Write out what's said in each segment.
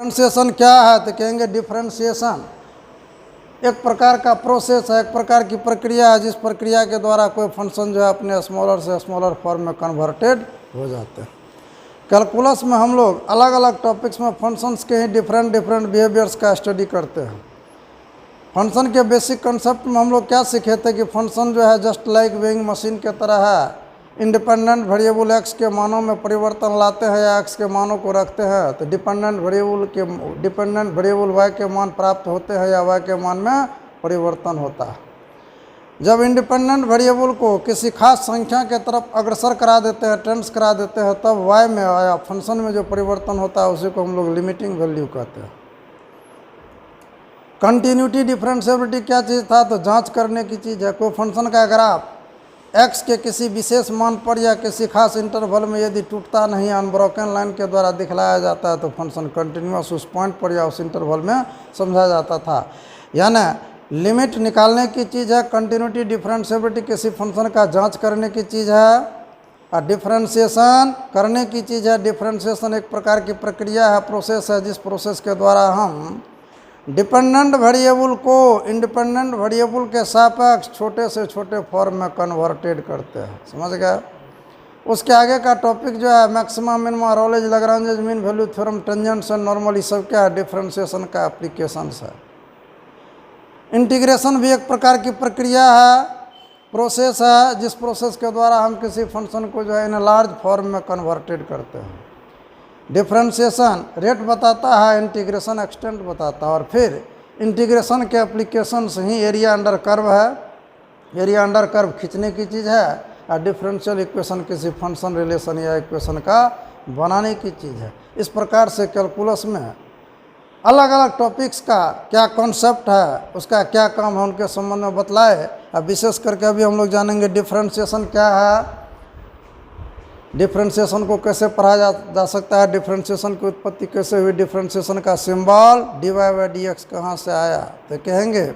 Differentiation क्या है तो कहेंगे डिफरेंशिएशन एक प्रकार का प्रोसेस है, एक प्रकार की प्रक्रिया है जिस प्रक्रिया के द्वारा कोई फंक्शन जो है अपने स्मॉलर से स्मॉलर फॉर्म में कन्वर्टेड हो जाते हैं। कैलकुलस में हम लोग अलग अलग टॉपिक्स में फंक्शंस के ही डिफरेंट बिहेवियर्स का स्टडी करते हैं। फंक्शन के बेसिक कंसेप्ट में हम लोग क्या सीखे थे कि फंक्शन जो है जस्ट लाइक वेइंग मशीन के तरह है, इंडिपेंडेंट वेरिएबल एक्स के मानों में परिवर्तन लाते हैं या एक्स के मानों को रखते हैं तो डिपेंडेंट वेरिएबल वाई के मान प्राप्त होते हैं या वाई के मान में परिवर्तन होता है। जब इंडिपेंडेंट वेरिएबल को किसी खास संख्या के तरफ अग्रसर करा देते हैं, ट्रेंड्स करा देते हैं, तब वाई में या फंक्शन में जो परिवर्तन होता है उसी को हम लोग लिमिटिंग वैल्यू कहते हैं। कंटिन्यूटी डिफरेंशिएबिलिटी क्या चीज़ था तो जांच करने की चीज़ है। कोई फंक्शन का ग्राफ एक्स के किसी विशेष मान पर या किसी खास इंटरवल में यदि टूटता नहीं अनब्रोकन लाइन के द्वारा दिखलाया जाता है तो फंक्शन कंटिन्यूअस उस पॉइंट पर या उस इंटरवल में समझा जाता था। यानी लिमिट निकालने की चीज़ है कंटिन्यूटी डिफरेंशिएबिलिटी, किसी फंक्शन का जांच करने की चीज़ है। और डिफरेंशिएशन करने की चीज़ है। डिफरेंशिएशन एक प्रकार की प्रक्रिया है, प्रोसेस है, जिस प्रोसेस के द्वारा हम डिपेंडेंट वेरिएबल को इंडिपेंडेंट वेरिएबल के सापेक्ष छोटे से छोटे फॉर्म में कन्वर्टेड करते हैं। समझ गए। उसके आगे का टॉपिक जो है maxima minima Rolle's Lagrange mean value theorem tangents and normal, ये सब क्या है डिफरेंशिएशन का एप्लीकेशंस है। इंटीग्रेशन भी एक प्रकार की प्रक्रिया है, प्रोसेस है, जिस प्रोसेस के द्वारा हम किसी फंक्शन को जो है इन लार्ज फॉर्म में कन्वर्टेड करते हैं। डिफरेंशिएशन रेट बताता है, इंटीग्रेशन एक्सटेंट बताता है। और फिर इंटीग्रेशन के एप्लीकेशंस ही एरिया अंडर कर्व है, एरिया अंडर कर्व खींचने की चीज़ है। और डिफरेंशियल इक्वेशन किसी फंक्शन रिलेशन या इक्वेशन का बनाने की चीज़ है। इस प्रकार से कैलकुलस में अलग अलग टॉपिक्स का क्या कॉन्सेप्ट है, उसका क्या काम है, उनके संबंध में बतलाए। अब विशेष करके अभी हम लोग जानेंगे डिफरेंशिएशन क्या है, डिफरेंशिएशन को कैसे पढ़ा जा सकता है, डिफरेंशिएशन की उत्पत्ति कैसे हुई, डिफरेंशिएशन का symbol dy by D x कहाँ से आया। तो कहेंगे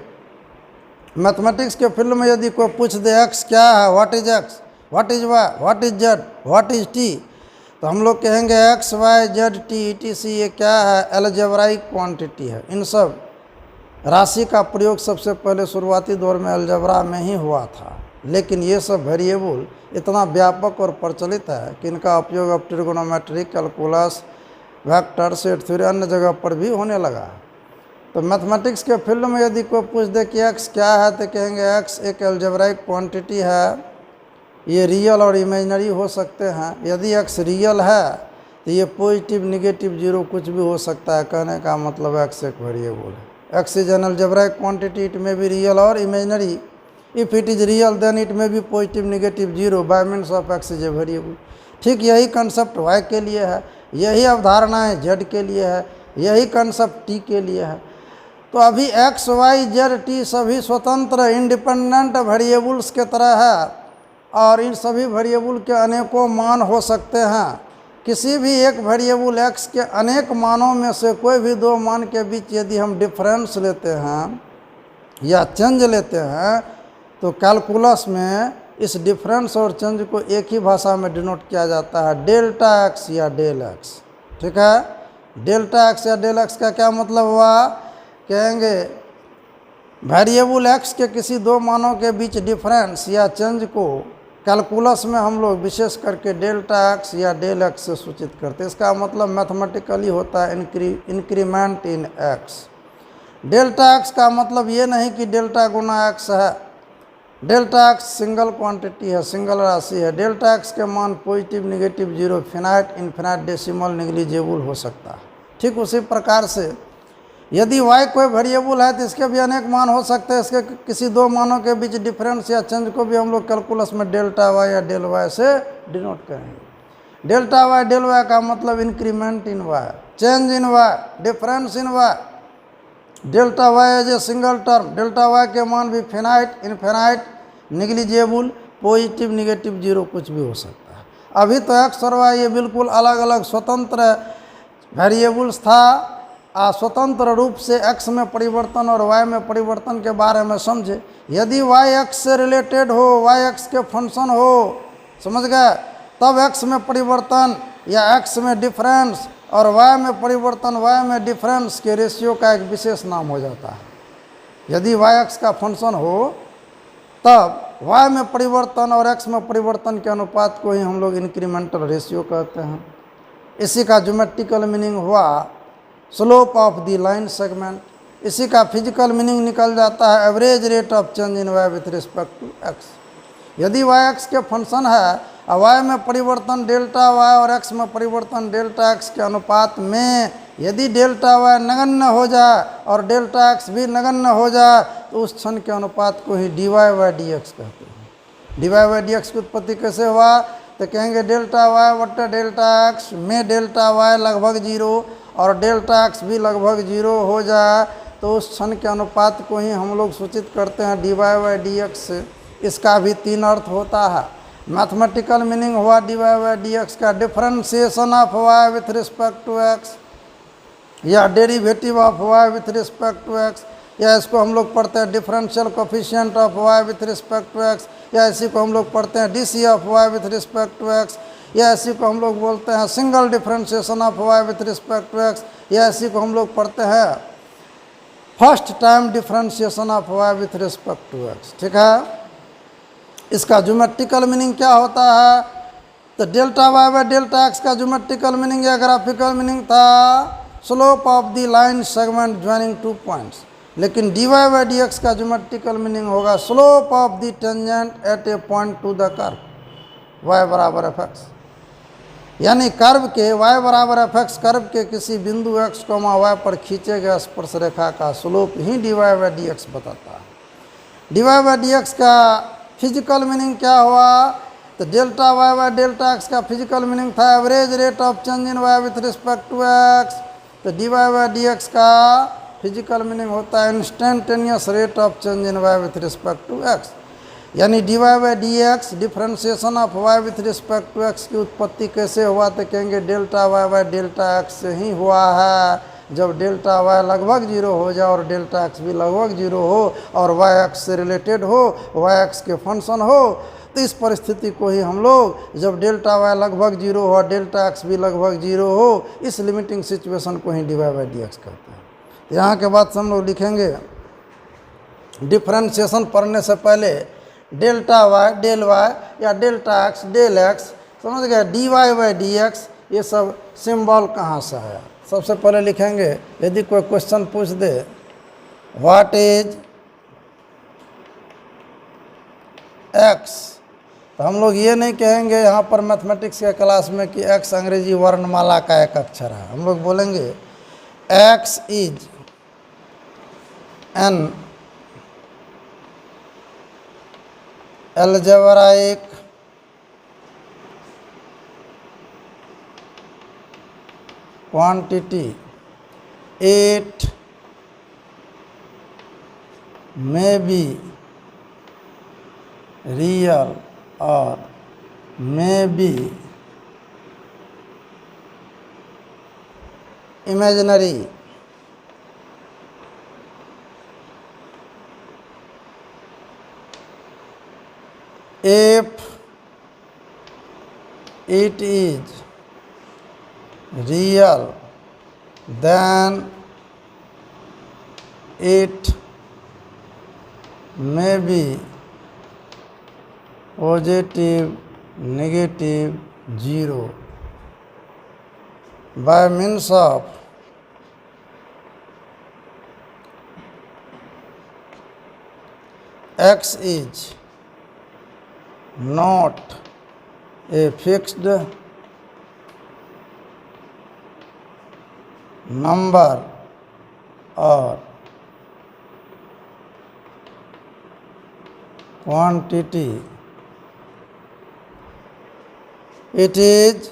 मैथमेटिक्स के फील्ड में यदि कोई पूछ दे एक्स क्या है, what is X, what is Y, what is Z, what is T, तो हम लोग कहेंगे X Y Z T ETC ये क्या है, अलजेब्राइक क्वांटिटी है। इन सब राशि का प्रयोग सबसे पहले शुरुआती दौर में अलजेब्रा में ही हुआ था, लेकिन ये सब वेरिएबल इतना व्यापक और प्रचलित है कि इनका उपयोग अब trigonometric, calculus, vector, set theory अन्य जगह पर भी होने लगा है। तो मैथमेटिक्स के फील्ड में यदि कोई पूछ दे कि एक्स क्या है तो कहेंगे एक्स एक अलजेब्राइक क्वांटिटी है, ये रियल और इमेजिनरी हो सकते हैं। यदि एक्स रियल है तो ये पॉजिटिव, निगेटिव, जीरो कुछ भी हो सकता है। कहने का मतलब एक्स एक वेरिएबल है। X is an algebraic quantity, it may be real और imaginary. If it is real then it may be positive, negative, zero by means of X is a variable. ठीक यही कंसेप्ट वाई के लिए है, यही अवधारणाएं Z के लिए है, यही कंसेप्ट टी के लिए है। तो अभी एक्स वाई जेड टी सभी स्वतंत्र इंडिपेंडेंट वेरिएबल्स के तरह है और इन सभी वेरिएबल के अनेकों मान हो सकते हैं। किसी भी एक वेरिएबल एक्स के अनेक मानों में से कोई भी दो मान के बीच यदि हम डिफरेंस लेते हैं या चेंज लेते हैं तो कैलकुलस में इस डिफरेंस और चेंज को एक ही भाषा में डिनोट किया जाता है, डेल्टा एक्स या डेल एक्स। ठीक है। डेल्टा एक्स या डेल एक्स का क्या मतलब हुआ, कहेंगे वेरिएबल एक्स के किसी दो मानों के बीच डिफरेंस या चेंज को कैलकुलस में हम लोग विशेष करके डेल्टा एक्स या डेल एक्स से सूचित करते हैं। इसका मतलब मैथमेटिकली होता है increment in x. Delta x का मतलब ये नहीं कि डेल्टा गुना एक्स है। डेल्टा एक्स सिंगल क्वांटिटी है, सिंगल राशि है। डेल्टा एक्स के मान positive, negative, zero, finite, infinite, decimal, negligible हो सकता है। ठीक उसी प्रकार से यदि y कोई वेरिएबल है तो इसके भी अनेक मान हो सकते हैं। इसके किसी दो मानों के बीच डिफरेंस या चेंज को भी हम लोग कैलकुलस में डेल्टा y या डेल y से डिनोट करेंगे। डेल्टा y डेल y का मतलब increment in y, change in y, difference in y। Delta y as a single term, delta y के मान भी finite, infinite, negligible, positive, negative, zero कुछ भी हो सकता है। अभी तो एक्स और y ये बिल्कुल अलग अलग स्वतंत्र वेरिएबल्स था। स्वतंत्र रूप से x में परिवर्तन और y में परिवर्तन के बारे में समझे। यदि y x से रिलेटेड हो, y x के फंक्शन हो, समझ गए, तब x में परिवर्तन या x में डिफरेंस और y में परिवर्तन, y में डिफरेंस के रेशियो का एक विशेष नाम हो जाता है। यदि y x का फंक्शन हो तब y में परिवर्तन और x में परिवर्तन के अनुपात को ही हम लोग इंक्रीमेंटल रेशियो कहते हैं। इसी का ज्योमेट्रिकल मीनिंग हुआ slope of the line segment. इसी का फिजिकल मीनिंग निकल जाता है average rate of change in y with respect to x। यदि y x के फंक्शन है और y में परिवर्तन डेल्टा y और x में परिवर्तन डेल्टा x के अनुपात में यदि डेल्टा y नगण्य हो जाए और डेल्टा x भी नगण्य हो जाए तो उस क्षण के अनुपात को ही dy बाई dx कहते हैं। dy बाई dx की उत्पत्ति कैसे हुआ तो कहेंगे डेल्टा y बट्टे डेल्टा x में डेल्टा y लगभग 0 और डेल्टा x भी लगभग 0 हो जाए तो उस क्षण के अनुपात को ही हम लोग सूचित करते हैं dy बाई dx से। इसका भी 3 अर्थ होता है। मैथमेटिकल मीनिंग हुआ dy बाई dx का differentiation of y with respect to x या derivative of y with respect to x, या इसको हम लोग पढ़ते हैं differential coefficient of y with respect to x, या इसी को हम लोग पढ़ते हैं D of y with respect to x, या इसी को हम लोग बोलते हैं single differentiation of y with respect to x, या इसी को हम लोग पढ़ते हैं first time differentiation of y with respect to x। ठीक है। इसका ज्योमेट्रिकल मीनिंग क्या होता है तो delta y by delta x का ज्योमेट्रिकल मीनिंग या ग्राफिकल मीनिंग था slope of the line segment joining 2 points. लेकिन dy बाई dx का ज्योमेट्रिकल मीनिंग होगा slope of the tangent at a point two the curve y बराबर fx, यानी curve के y बराबर fx कर्व के किसी बिंदु x, y पर खींचे गए स्पर्श रेखा का स्लोप ही dy बाई dx बताता है। dy बाई dx का फिजिकल मीनिंग क्या हुआ तो delta y by delta x का फिजिकल मीनिंग था average rate of change in y with respect to x। तो dy बाई dx का फिजिकल मीनिंग होता है instantaneous rate of change in y with respect to x, यानी dy by dx differentiation of y with respect to x की उत्पत्ति कैसे हुआ तो कहेंगे delta y by delta x से ही हुआ है। जब डेल्टा y लगभग 0 हो जाए और डेल्टा x भी लगभग 0 हो और y x से रिलेटेड हो, y x के फंक्शन हो, तो इस परिस्थिति को ही हम लोग जब डेल्टा y लगभग 0 हो और डेल्टा x भी लगभग 0 हो, इस लिमिटिंग सिचुएशन को ही dy बाई dx कहते हैं। तो यहाँ के बाद से हम लोग लिखेंगे डिफरेंशिएशन पढ़ने से पहले डेल्टा y डेल y या डेल्टा x डेल x, समझ गए, dy बाई dx ये सब सिंबल कहाँ से है। सबसे पहले लिखेंगे यदि कोई क्वेश्चन पूछ दे व्हाट इज x, तो हम लोग ये नहीं कहेंगे यहाँ पर मैथमेटिक्स के क्लास में कि x अंग्रेजी वर्णमाला का एक अक्षर है। हम लोग बोलेंगे x is an algebraic quantity, it may be real or may be imaginary. If it is real, then it may be positive, negative, zero. By means of x is not a fixed number or quantity, it is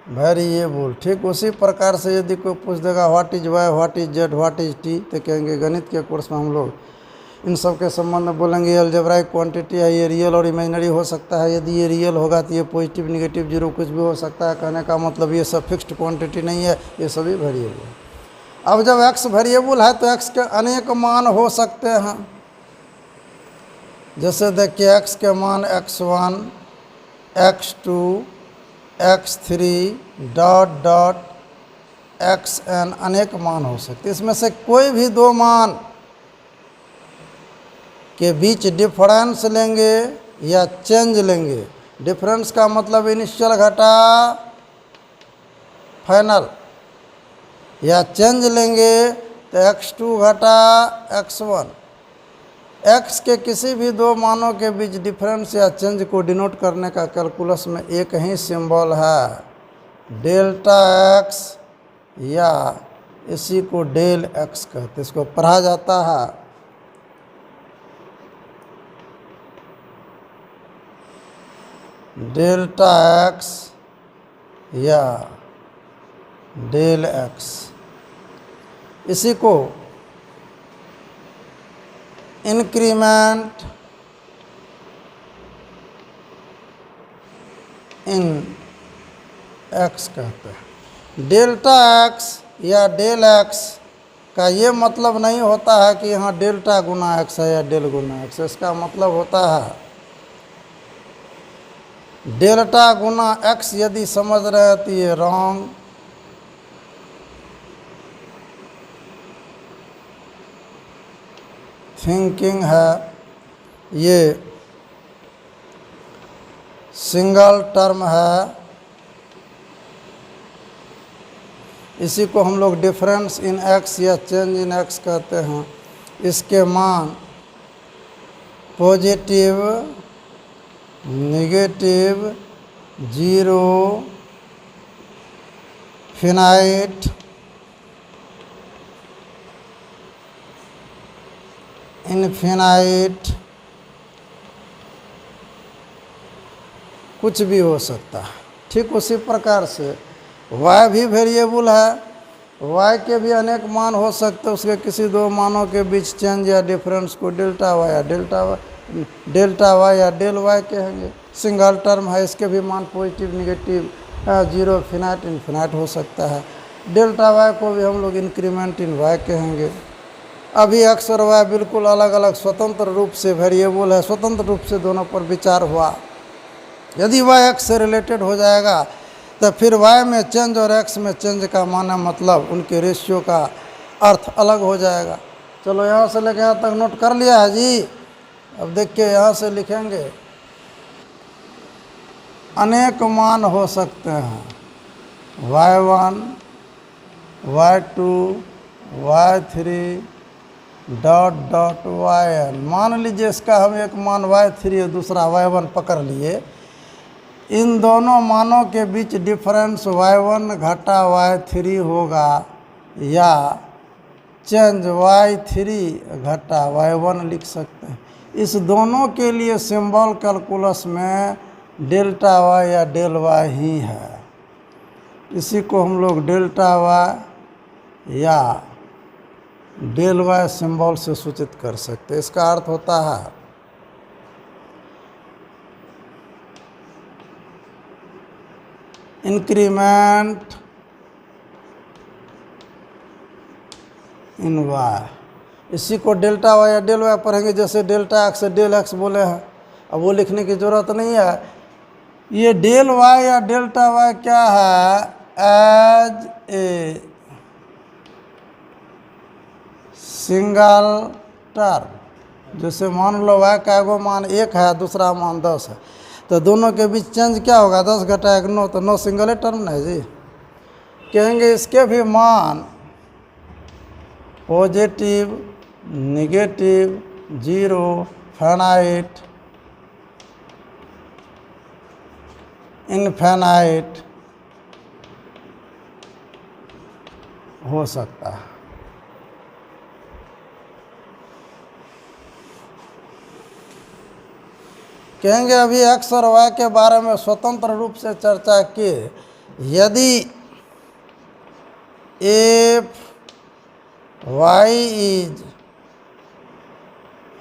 variable. ठीक उसी प्रकार से यदि कोई पूछ देगा what is Y, what is Z, what is T, तो कहेंगे गणित के कोर्स में हम लोग इन सब के संबंध में बोलेंगे अलजेब्राइक क्वांटिटी है, ये रियल और इमेजिनरी हो सकता है। यदि ये रियल होगा तो ये पॉजिटिव, नेगेटिव, जीरो कुछ भी हो सकता है। कहने का मतलब ये सब फिक्स्ड क्वांटिटी नहीं है, ये सभी वेरिएबल है। अब जब x वेरिएबल है तो x के अनेक मान हो सकते हैं। जैसे देखिए x के मान x1, x2 x3 dot dot xn अनेक मान हो सकते। इसमें से कोई भी दो मान के बीच डिफरेंस लेंगे या चेंज लेंगे। डिफरेंस का मतलब इनिशियल घटा फाइनल, या चेंज लेंगे तो x2 घटा x1। x के किसी भी दो मानों के बीच डिफरेंस या चेंज को डिनोट करने का कैलकुलस में एक ही सिंबल है, डेल्टा x, या इसी को डेल x कहते, इसको पढ़ा जाता है डेल्टा x या डेल x। इसी को इंक्रीमेंट इन x कहते हैं। डेल्टा x या डेल x का ये मतलब नहीं होता है कि यहाँ डेल्टा गुना x है या डेल गुना x। इसका मतलब होता है डेल्टा गुना x यदि समझ रहे हैं तो ये रॉन्ग, थिंकिंग है, ये सिंगल टर्म है। इसी को हम लोग डिफरेंस इन x या चेंज इन x कहते हैं। इसके मान positive, negative, zero, finite, infinite, कुछ भी हो सकता है। ठीक उसी प्रकार से y भी वेरिएबल है, y के भी अनेक मान हो सकते हैं। उसके किसी दो मानों के बीच चेंज या डिफरेंस को डेल्टा y या डेल y कहेंगे। सिंगल टर्म है, इसके भी मान positive, negative, zero, finite, infinite हो सकता है। डेल्टा y को भी हम लोग इंक्रीमेंट इन y कहेंगे। अभी x और y बिल्कुल अलग अलग स्वतंत्र रूप से वेरिएबल है, स्वतंत्र रूप से दोनों पर विचार हुआ। यदि y x से रिलेटेड हो जाएगा तो फिर y में चेंज और x में चेंज का माना मतलब उनके रेशियो का अर्थ अलग हो जाएगा। चलो यहाँ से लेकर यहाँ तक नोट कर लिया है जी। अब देखिए यहाँ से लिखेंगे अनेक मान हो सकते हैं, y1, y2, y3 dot dot yn। मान लीजिए इसका हम एक मान y3 और दूसरा y1 पकड़ लिए। इन दोनों मानों के बीच डिफरेंस y1 घटा y3 होगा या चेंज y3 घटा y1 लिख सकते हैं। इस दोनों के लिए सिंबल कैलकुलस में डेल्टा y या डेल y ही है। इसी को हम लोग डेल्टा y या डेल y सिंबल से सूचित कर सकते हैं। इसका अर्थ होता है इंक्रीमेंट इन y। इसी को डेल्टा y या डेल y पढ़ेंगे, जैसे डेल्टा x से डेल x बोले हैं। अब वो लिखने की ज़रूरत नहीं है। ये डेल y या डेल्टा y क्या है? As a single term. जैसे मान लो y का एगो मान 1 है, दूसरा मान 10 है, तो दोनों के बीच चेंज क्या होगा? 10 घटा 1 9, तो 9 सिंगल टर्म नहीं जी। कहेंगे इसके भी मान positive, negative, zero, finite, infinite हो सकता है। कहेंगे अभी x और y के बारे में स्वतंत्र रूप से चर्चा की। यदि if y is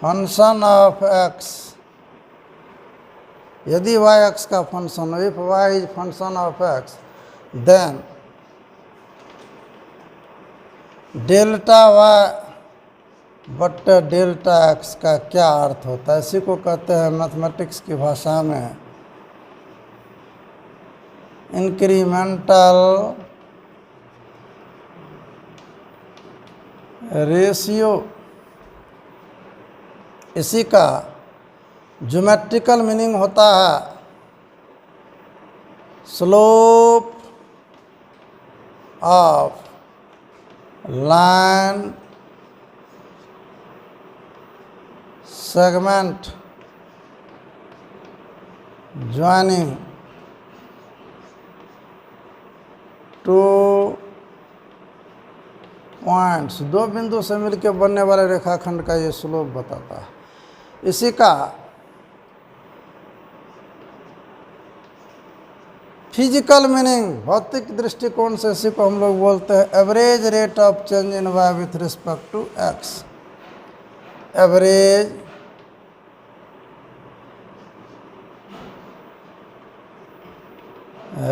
function of x, यदि y x का फंक्शन हो, if y is function of x, then delta y बट डेल्टा x का क्या अर्थ होता है? इसी को कहते हैं मैथमेटिक्स की भाषा में इंक्रीमेंटल रेशियो, इसी का ज्योमेट्रिकल मीनिंग होता है slope of line segment joining two points, दो बिंदु से मिलकर बनने वाले रेखाखंड का ये स्लोप बताता है। इसी का फिजिकल मीनिंग, भौतिक दृष्टिकोण से इसी को हम लोग बोलते हैं average rate of change in y with respect to x. Average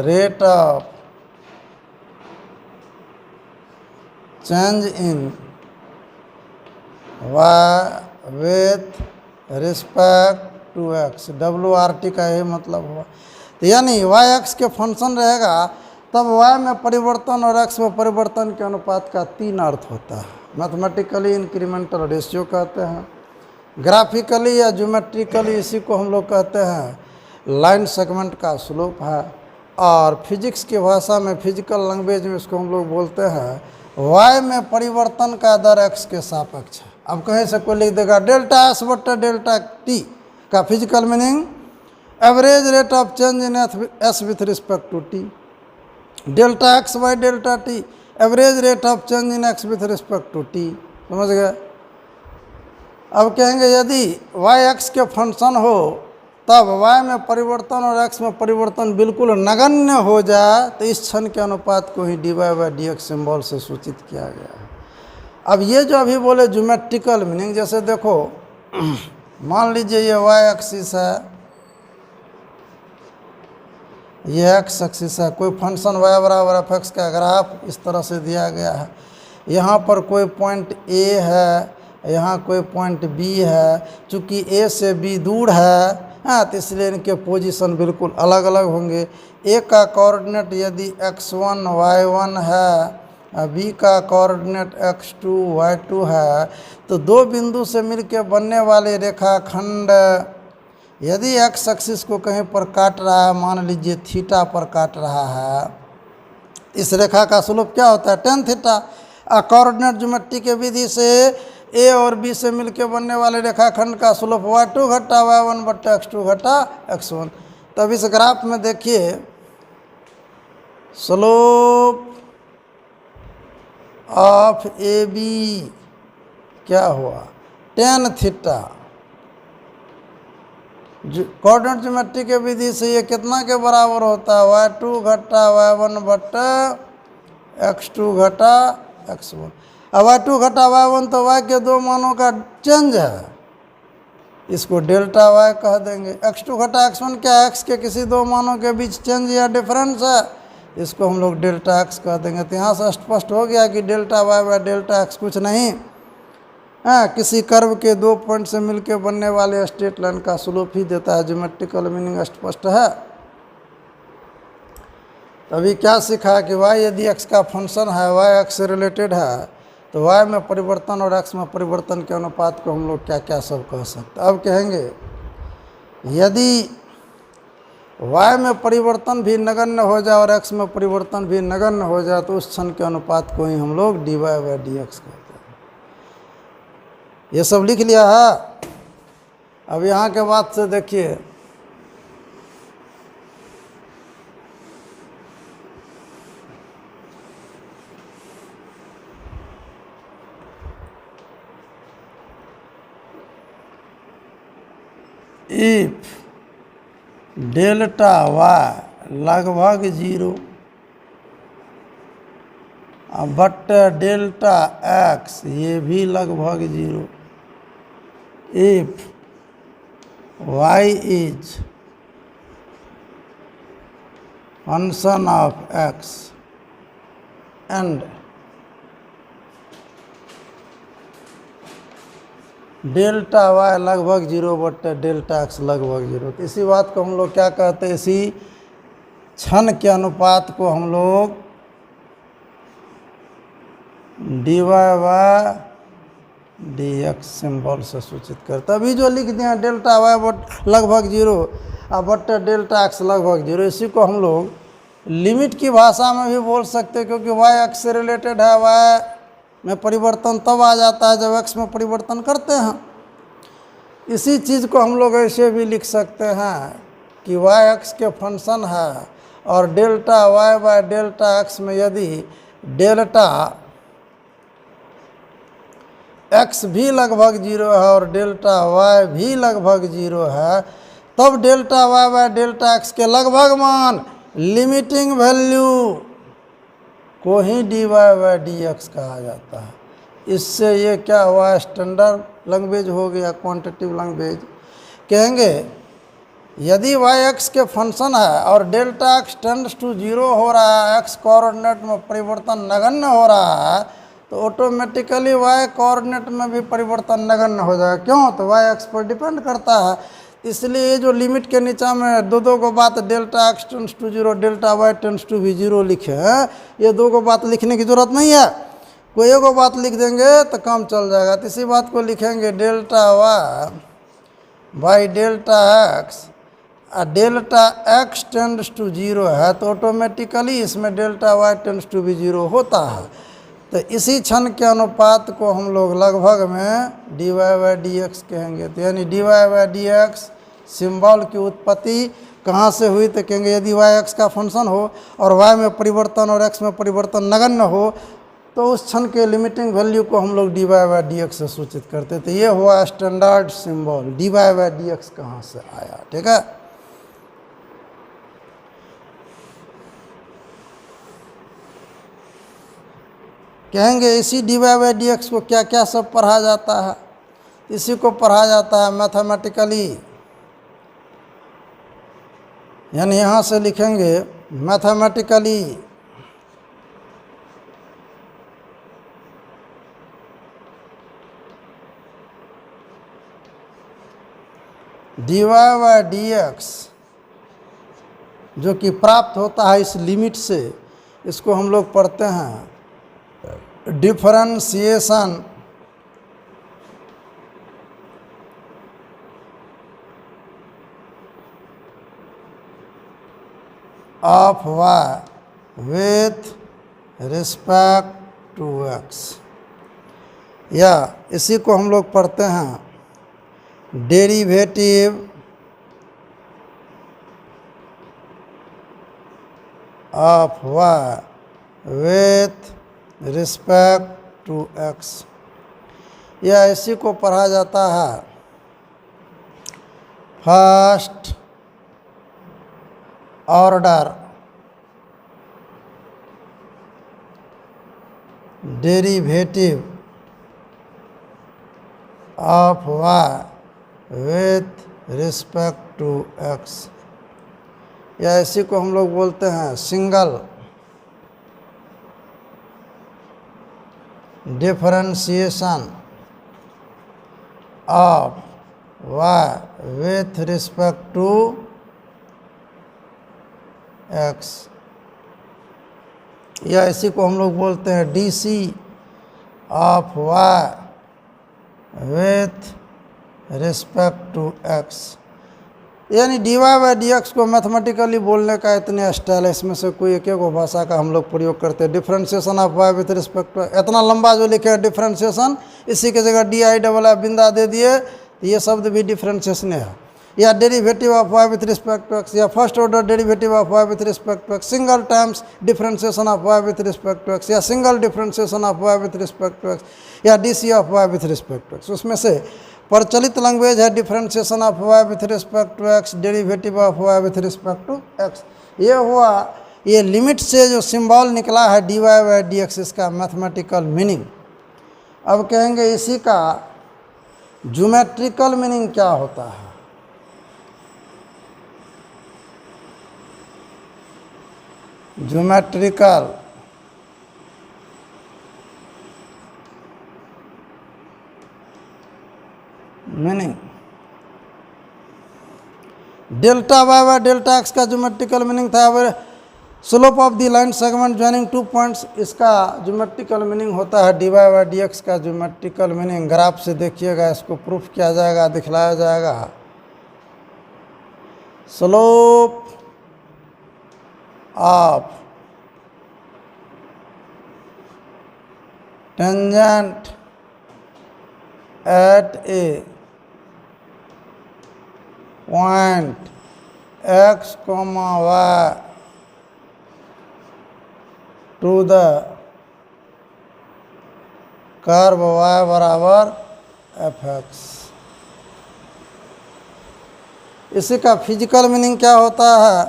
rate of change in y with respect to x, WRT का यही मतलब हुआ। तो यानी वाई एक्स के फंक्शन रहेगा तब वाई में परिवर्तन और एक्स में परिवर्तन के अनुपात का 3 अर्थ होता है। मैथमेटिकली इंक्रीमेंटल रेशियो कहते हैं, ग्राफिकली या ज्योमेट्रिकली इसी को हम लोग कहते हैं लाइन सेगमेंट का स्लोप है, और फिजिक्स की भाषा में फिजिकल लैंग्वेज में इसको हम लोग बोलते हैं वाई में परिवर्तन का दर एक्स के सापेक्ष है। अब कहीं से कोई लिख देगा डेल्टा एस बट्टा डेल्टा टी का physical meaning average rate of change in s with respect to t, delta x by delta t average rate of change in x with respect to t. समझ गए? अब कहेंगे यदि Y x के function हो तब Y में परिवर्तन और एक्स में परिवर्तन बिल्कुल नगण्य हो जाए तो इस क्षण के अनुपात को ही dy by D x symbol से सूचित किया गया है। अब ये जो अभी बोले ज्योमेट्रिकल मीनिंग, जैसे देखो मान लीजिए ये वाई एक्सिस है, ये एक्स एक्सिस है, कोई फंक्शन y बराबर एफ एक्स का ग्राफ इस तरह से दिया गया है। यहाँ पर कोई पॉइंट A है, यहाँ कोई पॉइंट B है, चूँकि A से B दूर है हाँ, तो इसलिए इनके पोजीशन बिल्कुल अलग अलग होंगे। A का कोऑर्डिनेट यदि x1 y1 है, B का कोऑर्डिनेट x2 y2 है, तो दो बिंदु से मिलकर बनने वाले रेखाखंड यदि x एक्सिस को कहीं पर काट रहा है, मान लीजिए थीटा पर काट रहा है, इस रेखा का स्लोप क्या होता है tan थीटा। कोऑर्डिनेट ज्योमेट्री के विधि से A और B से मिलकर बनने वाले रेखाखंड का स्लोप y2 घटा y1 बट्टा x2 घटा x1। तब इस ग्राफ में देखिए स्लोप ऑफ AB क्या हुआ tan थीटा। कोऑर्डिनेट ज्योमेट्री के विधि से ये कितना के बराबर होता है y2 घटा y1 बट्टा x2 घटा x1। अब y2 घटा y1 तो y के दो मानों का चेंज है, इसको डेल्टा y कह देंगे। x2 घटा x1 क्या है, x के किसी दो मानों के बीच चेंज या डिफरेंस है, इसको हम लोग डेल्टा x कह देंगे। तो यहाँ से स्पष्ट हो गया कि delta y by delta x कुछ नहीं है, किसी कर्व के दो पॉइंट से मिलकर बनने वाले स्ट्रेट लाइन का स्लोप ही देता है। ज्योमेट्रिकल मीनिंग स्पष्ट है। अभी क्या सीखा कि y यदि x का फंक्शन है, y x से रिलेटेड है, तो y में परिवर्तन और x में परिवर्तन के अनुपात को हम लोग क्या क्या सब कह सकते हैं। अब कहेंगे यदि y में परिवर्तन भी नगण्य हो जाए और x में परिवर्तन भी नगण्य हो जाए तो उस क्षण के अनुपात को ही हम लोग dy बाई डी एक्स कहते हैं। ये सब लिख लिया है। अब यहाँ के बाद से देखिए इफ डेल्टा y लगभग 0 बट डेल्टा x ये भी लगभग 0, if y is function of x and delta y लगभग 0 बट डेल्टा x लगभग 0, तो इसी बात को हम लोग क्या कहते हैं, इसी क्षण के अनुपात को हम लोग dy बाय dx सिंबल से सूचित करते हैं। अभी जो लिख दिए डेल्टा वाई लगभग 0 और बट्टे डेल्टा एक्स लगभग 0, इसी को हम लोग लिमिट की भाषा में भी बोल सकते हैं, क्योंकि वाई एक्स से रिलेटेड है। वाई में परिवर्तन तब आ जाता है जब एक्स में परिवर्तन करते हैं। इसी चीज़ को हम लोग ऐसे भी लिख सकते हैं कि वाई एक्स के फंक्शन है और delta y by delta x में यदि डेल्टा एक्स भी लगभग 0 है और डेल्टा वाई भी लगभग 0 है, तब delta y by delta x के लगभग मान लिमिटिंग वैल्यू को ही dy बाय dx कहा जाता है। इससे ये क्या हुआ, स्टैंडर्ड लैंग्वेज हो गया, क्वांटिटेटिव लैंग्वेज। कहेंगे यदि वाई एक्स के फंक्शन है और डेल्टा एक्स टेंड्स टू 0 हो रहा है, एक्स कोऑर्डिनेट में परिवर्तन नगण्य हो रहा है, तो ऑटोमेटिकली वाई कोऑर्डिनेट में भी परिवर्तन नगण्य हो जाएगा। क्यों? तो वाई एक्स पर डिपेंड करता है। इसलिए ये जो लिमिट के नीचे में दो को बात delta x tends to 0 delta y tends to भी 0 लिखे हैं, ये दो को बात लिखने की जरूरत नहीं है। कोई एक बात लिख देंगे तो काम चल जाएगा। तो इसी बात को लिखेंगे delta y by delta x, delta x tends to 0 है तो ऑटोमेटिकली इसमें डेल्टा वाई टेंड्स टू भी 0 होता है। तो इसी क्षण के अनुपात को हम लोग लगभग में dy बाय dx कहेंगे। तो यानी dy बाय dx सिंबल की उत्पत्ति कहाँ से हुई, तो कहेंगे यदि y x का फंक्शन हो और y में परिवर्तन और x में परिवर्तन नगण्य हो, तो उस क्षण के लिमिटिंग वैल्यू को हम लोग dy बाय dx से सूचित करते। तो ये हुआ standard symbol. dy by dx कहाँ से आया, ठीक है। कहेंगे इसी dy बाय dx को क्या क्या सब पढ़ा जाता है। इसी को पढ़ा जाता है मैथमेटिकली, यानी यहाँ से लिखेंगे मैथमेटिकली dy बाय dx जो कि प्राप्त होता है इस लिमिट से, इसको हम लोग पढ़ते हैं differentiation of y with respect to x, या इसी को हम लोग पढ़ते हैं derivative of y with respect to x, या इसी को पढ़ा जाता है first order derivative of y with respect to x, या इसी को हम लोग बोलते हैं single differentiation of y with respect to x, या इसी को हम लोग बोलते हैं DC of y with respect to x। यानी dy बाय dx को मैथमेटिकली बोलने का इतने स्टाइल है, इसमें से कोई एक भाषा का हम लोग प्रयोग करते हैं। Differentiation of y with respect to, इतना लंबा जो लिखे हैं डिफरेंशिएशन, इसी के जगह DI बिंदा दे दिए, तो ये शब्द भी डिफरेंशिएशन है। या derivative of y with respect to x, या first order derivative of y with respect to x, single times differentiation of y with respect to x, या single differentiation of y with respect to x, या DC of y with respect to x। उसमें से प्रचलित language है differentiation of y with respect to x, derivative of y with respect to x। ये हुआ, ये limit से जो सिंबल निकला है dy बाय dx, इसका मैथमेटिकल मीनिंग। अब कहेंगे इसी का ज्योमेट्रिकल मीनिंग क्या होता है। Geometrical meaning, delta y by delta x का ज्योमेट्रिकल मीनिंग था slope of the line segment joining 2 points, इसका ज्योमेट्रिकल मीनिंग होता है d Y by D x का ज्योमेट्रिकल मीनिंग ग्राफ से देखिएगा, इसको प्रूफ किया जाएगा, दिखलाया जाएगा। Slope of tangent at a point x, y to the curve y बराबर fx। इसी का फिजिकल मीनिंग क्या होता है?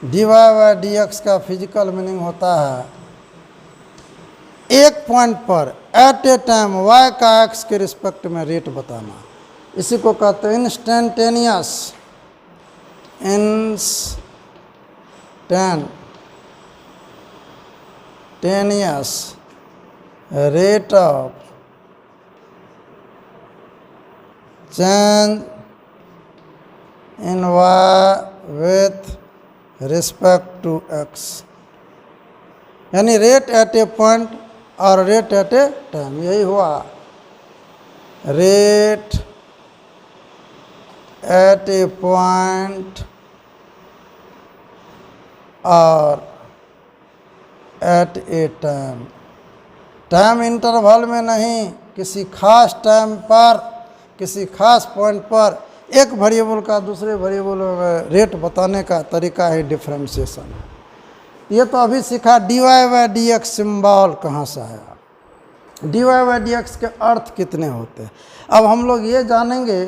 D Y by D x का फिजिकल मीनिंग होता है एक पॉइंट पर एट ए टाइम y का x के रिस्पेक्ट में रेट बताना। इसी को कहते हैं instantaneous rate of change in y with respect to x, यानी रेट एट ए पॉइंट और रेट एट ए टाइम, यही हुआ रेट एट ए पॉइंट और at a time. Time interval में नहीं, किसी खास टाइम पर, किसी खास पॉइंट पर एक वेरिएबल का दूसरे वेरिएबल में रेट बताने का तरीका है डिफरेंशिएशन। ये तो अभी सीखा d Y by D x symbol कहाँ से आया, d Y by D x के अर्थ कितने होते हैं। अब हम लोग ये जानेंगे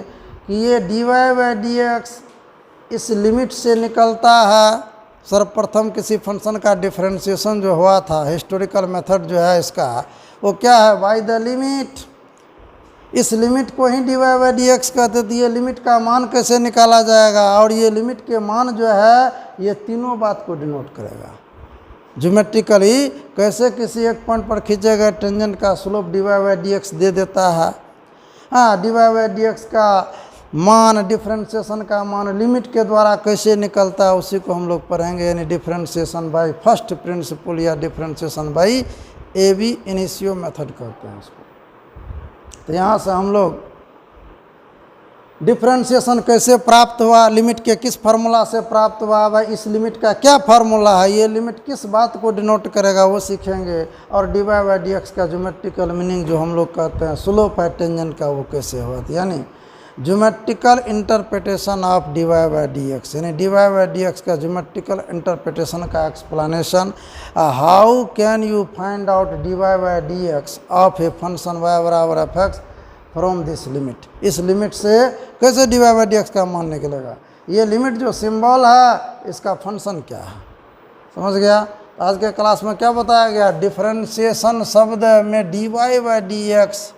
कि ये d Y by D x इस लिमिट से निकलता है। सर्वप्रथम किसी फंक्शन का डिफरेंशिएशन जो हुआ था, हिस्टोरिकल मेथड जो है इसका, वो क्या है? By the limit. इस लिमिट को ही D Y by D x कहते थे। ये लिमिट का मान कैसे निकाला जाएगा, और ये लिमिट के मान जो है ये तीनों बात को डिनोट करेगा। ज्योमेट्रिकली कैसे किसी एक पॉइंट पर खींचे गए टेंजेंट का slope D Y by D X दे देता है। हाँ, D Y by D x का मान, डिफरेंशिएशन का मान लिमिट के द्वारा कैसे निकलता है, उसी को हम लोग पढ़ेंगे, यानी डिफरेंशिएशन बाय फर्स्ट प्रिंसिपल या differentiation by ab initio method कहते हैं उसको। तो यहाँ से हम लोग डिफरेंशिएशन कैसे प्राप्त हुआ, लिमिट के किस फार्मूला से प्राप्त हुआ, भाई इस लिमिट का क्या फार्मूला है, ये लिमिट किस बात को डिनोट करेगा, वो सीखेंगे। और d Y by D x का ज्योमेट्रिकल मीनिंग जो हम लोग कहते हैं स्लोप है टेंजेंट का, वो कैसे हुआ, यानी geometrical interpretation of D Y by D X, यानी D Y by D x का ज्योमेट्रिकल इंटरप्रिटेशन का explanation. How can you find out D Y by D X of a function y बराबर F X from this limit. इस limit से कैसे D Y by D x का मान निकलेगा। ये लिमिट जो सिंबल है इसका फंक्शन क्या है, समझ गया। आज के क्लास में क्या बताया गया, डिफरेंशिएशन शब्द में d Y by D x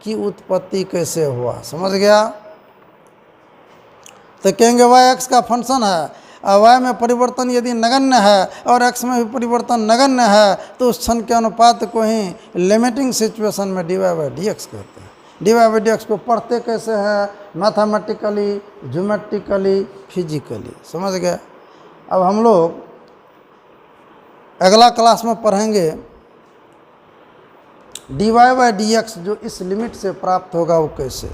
की उत्पत्ति कैसे हुआ, समझ गया। तो कहेंगे वाई एक्स का फंक्शन है, और वाई में परिवर्तन यदि नगण्य है और एक्स में भी परिवर्तन नगण्य है, तो उस क्षण के अनुपात को ही लिमिटिंग सिचुएशन में d Y by D x कहते हैं। D Y by D x को पढ़ते कैसे हैं, मैथमेटिकली, ज्योमेट्रिकली, फिजिकली, समझ गए। अब हम लोग अगला क्लास में पढ़ेंगे d Y by D x जो इस लिमिट से प्राप्त होगा वो कैसे।